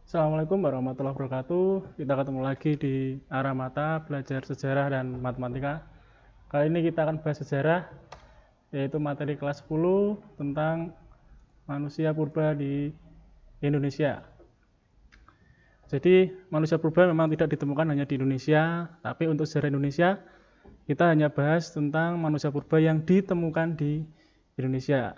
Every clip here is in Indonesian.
Assalamualaikum warahmatullahi wabarakatuh. Kita ketemu lagi di Arah Mata Belajar Sejarah dan Matematika. Kali ini kita akan bahas sejarah, yaitu materi kelas 10 tentang manusia purba di Indonesia. Jadi manusia purba memang tidak ditemukan hanya di Indonesia, tapi untuk sejarah Indonesia kita hanya bahas tentang manusia purba yang ditemukan di Indonesia.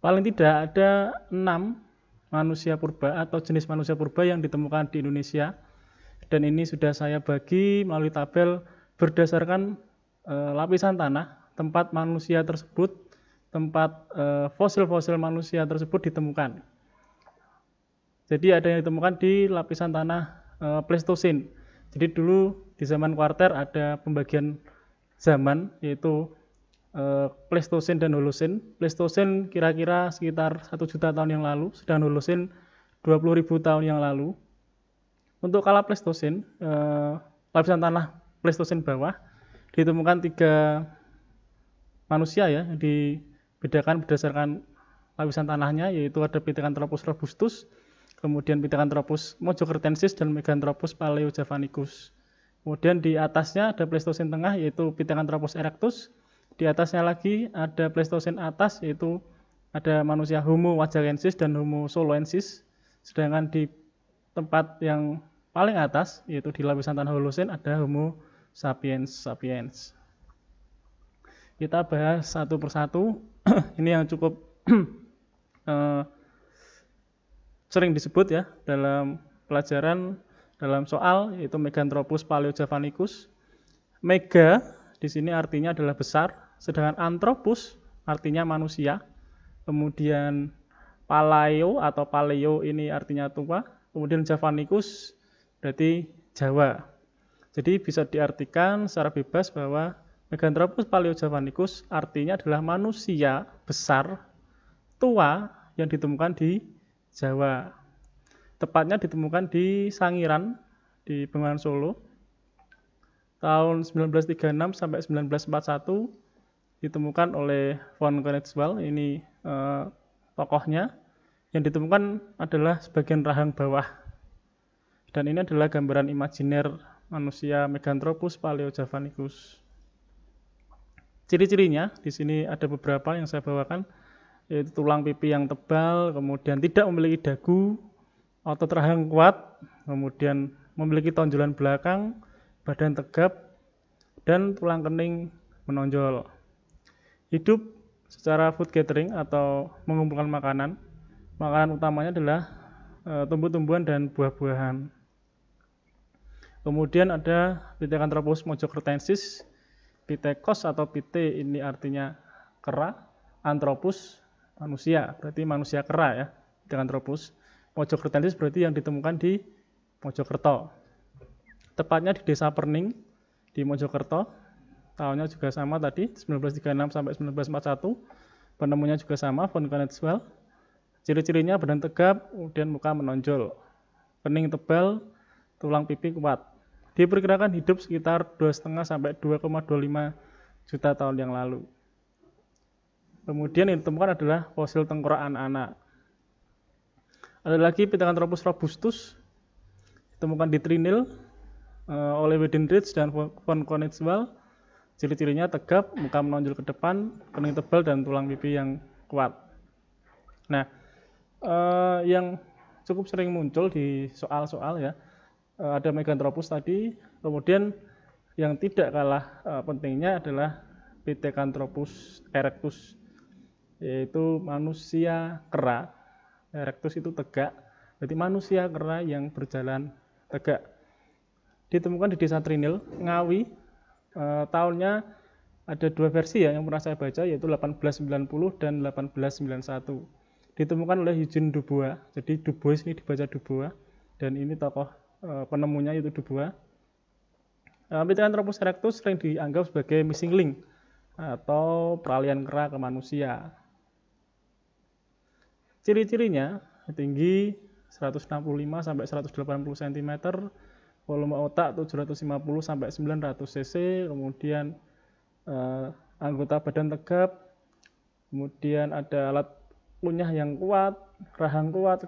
Paling tidak ada 6 manusia purba atau jenis manusia purba yang ditemukan di Indonesia, dan ini sudah saya bagi melalui tabel berdasarkan lapisan tanah tempat manusia tersebut, tempat fosil-fosil manusia tersebut ditemukan. Jadi ada yang ditemukan di lapisan tanah Pleistosen. Jadi dulu di zaman kuarter ada pembagian zaman, yaitu Pleistosen dan Holosen. Pleistosen kira-kira sekitar 1 juta tahun yang lalu, sedang Holosen 20.000 tahun yang lalu. Untuk kala Pleistosen, lapisan tanah Pleistosen bawah ditemukan 3 manusia ya, yang dibedakan berdasarkan lapisan tanahnya, yaitu ada Pithecanthropus robustus, kemudian Pithecanthropus mojokertensis dan Meganthropus paleojavanicus. Kemudian di atasnya ada Pleistosen tengah, yaitu Pithecanthropus erectus. Di atasnya lagi ada Pleistosen atas, yaitu ada manusia Homo wajakensis dan Homo soloensis. Sedangkan di tempat yang paling atas, yaitu di lapisan tanah Holosen, ada Homo sapiens. Kita bahas satu persatu. Ini yang cukup sering disebut ya dalam pelajaran, dalam soal, yaitu Meganthropus paleojavanicus. Mega di sini artinya adalah besar, sedangkan anthropus artinya manusia. Kemudian paleo atau paleo ini artinya tua. Kemudian javanicus berarti Jawa. Jadi bisa diartikan secara bebas bahwa Meganthropus paleojavanicus artinya adalah manusia besar, tua yang ditemukan di Jawa. Tepatnya ditemukan di Sangiran, di Bengawan Solo, tahun 1936 sampai 1941, ditemukan oleh von Koenigswald. Ini tokohnya. Yang ditemukan adalah sebagian rahang bawah. Dan ini adalah gambaran imajiner manusia Meganthropus paleojavanicus. Ciri-cirinya di sini ada beberapa yang saya bawakan, yaitu tulang pipi yang tebal, kemudian tidak memiliki dagu, otot rahang kuat, kemudian memiliki tonjolan belakang, badan tegap, dan tulang kening menonjol. Hidup secara food gathering atau mengumpulkan makanan. Makanan utamanya adalah tumbuh-tumbuhan dan buah-buahan. Kemudian ada Pithecanthropus mojokertensis, Pithekos atau Pithe ini artinya kera, Anthropus manusia, berarti manusia kera ya, Pithecanthropus. Mojokertensis berarti yang ditemukan di Mojokerto. Tepatnya di Desa Perning di Mojokerto. Tahunnya juga sama tadi, 1936 sampai 1941. Penemunya juga sama, von Koenigswald. Ciri-cirinya badan tegap, kemudian muka menonjol, kening tebal, tulang pipi kuat. Diperkirakan hidup sekitar 2,5 sampai 2,25 juta tahun yang lalu. Kemudian yang ditemukan adalah fosil tengkorak anak-anak. Ada lagi Pithecanthropus robustus, ditemukan di Trinil oleh Weidenreich dan von Koenigswald. Ciri-cirinya tegap, muka menonjol ke depan, kening tebal, dan tulang pipi yang kuat. Nah, yang cukup sering muncul di soal-soal ya, ada Meganthropus tadi, kemudian yang tidak kalah pentingnya adalah Pithecanthropus erectus, yaitu manusia kera. Erectus itu tegak, berarti manusia kera yang berjalan tegak. Ditemukan di Desa Trinil, Ngawi. Tahunnya ada 2 versi ya yang pernah saya baca, yaitu 1890 dan 1891. Ditemukan oleh Eugene Dubois. Jadi Dubois ini dibaca Dubois, dan ini tokoh penemunya yaitu Dubois. Pithecanthropus erectus sering dianggap sebagai missing link atau peralihan kera ke manusia. Ciri-cirinya tinggi 165 sampai 180 cm, volume otak 750 sampai 900 cc, kemudian anggota badan tegap, kemudian ada alat kunyah yang kuat, rahang kuat,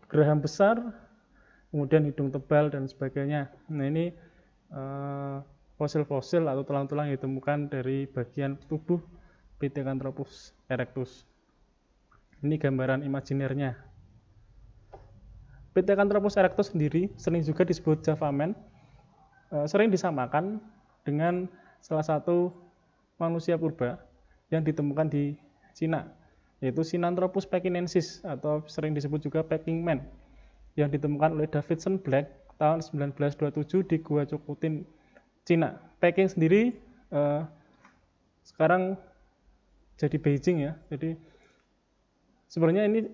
geraham besar, kemudian hidung tebal dan sebagainya. Nah, ini fosil-fosil atau tulang-tulang yang ditemukan dari bagian tubuh Pithecanthropus erectus. Ini gambaran imajinernya. Pithecanthropus erectus sendiri sering juga disebut Java man, sering disamakan dengan salah satu manusia purba yang ditemukan di Cina, yaitu Sinanthropus pekinensis atau sering disebut juga Peking Man, yang ditemukan oleh Davidson Black tahun 1927 di Gua Chokutin, Cina. Peking sendiri sekarang jadi Beijing ya. Jadi sebenarnya ini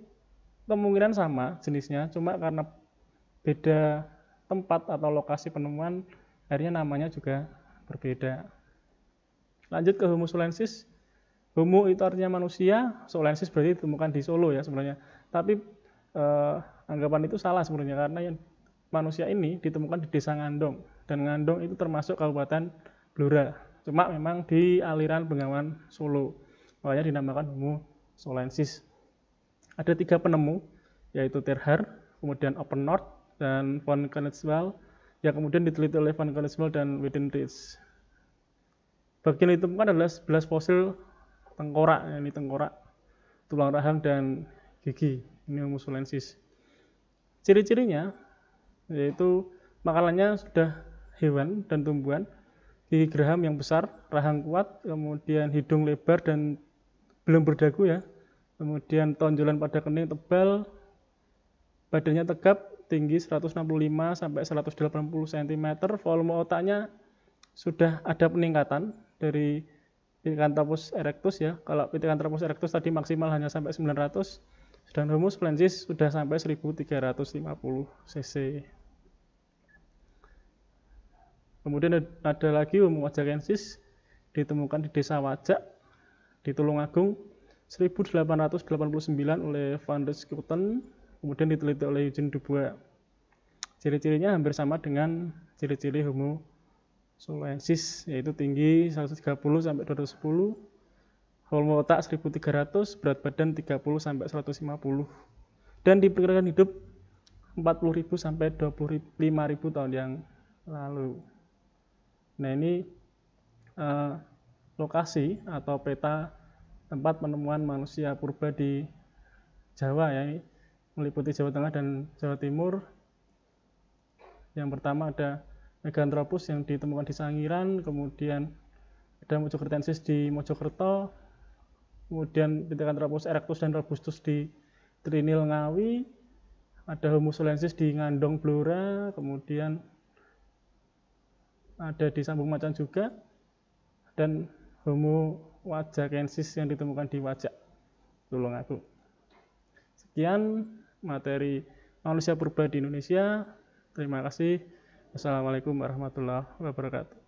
kemungkinan sama jenisnya, cuma karena beda tempat atau lokasi penemuan, akhirnya namanya juga berbeda. Lanjut ke Homo sulensis. Homo itu artinya manusia, sulensis berarti ditemukan di Solo ya sebenarnya. Tapi anggapan itu salah sebenarnya, karena yang manusia ini ditemukan di Desa Ngandong, dan Ngandong itu termasuk Kabupaten Blora. Cuma memang di aliran Bengawan Solo, makanya dinamakan Homo sulensis. Ada 3 penemu, yaitu Terhar, kemudian Open North, dan von Koenigswald, yang kemudian diteliti oleh von Koenigswald dan Weidenreich. Bagian yang ditemukan adalah 11 fosil tengkorak, ini tengkorak, tulang rahang, dan gigi. Ini Homo sulensis. Ciri-cirinya yaitu makanannya sudah hewan dan tumbuhan, gigi geraham yang besar, rahang kuat, kemudian hidung lebar dan belum berdagu ya, kemudian tonjolan pada kening tebal, badannya tegap, tinggi 165 sampai 180 cm, volume otaknya sudah ada peningkatan dari Pithecanthropus erectus ya. Kalau Pithecanthropus erectus tadi maksimal hanya sampai 900, sedangkan Homo sulensis sudah sampai 1350 cc. Kemudian ada lagi Homo wajakensis, ditemukan di Desa Wajak di Tulungagung 1889 oleh van der Schouten, kemudian diteliti oleh Eugene Dubois. Ciri-cirinya hampir sama dengan ciri-ciri Homo sulensis, yaitu tinggi 130 sampai 210, volume otak 1300, berat badan 30 sampai 150, dan diperkirakan hidup 40.000 sampai 25.000 tahun yang lalu. Nah, ini lokasi atau peta tempat penemuan manusia purba di Jawa ya, ini meliputi Jawa Tengah dan Jawa Timur. Yang pertama ada Meganthropus yang ditemukan di Sangiran, kemudian ada Mojokertensis di Mojokerto, kemudian Pithecanthropus erectus dan robustus di Trinil Ngawi, ada Homo sulensis di Ngandong Blora, kemudian ada di Sambung Macan juga, dan Homo wajakensis yang ditemukan di Wajak, Tulungagung. Sekian materi manusia purba di Indonesia. Terima kasih. Wassalamualaikum warahmatullahi wabarakatuh.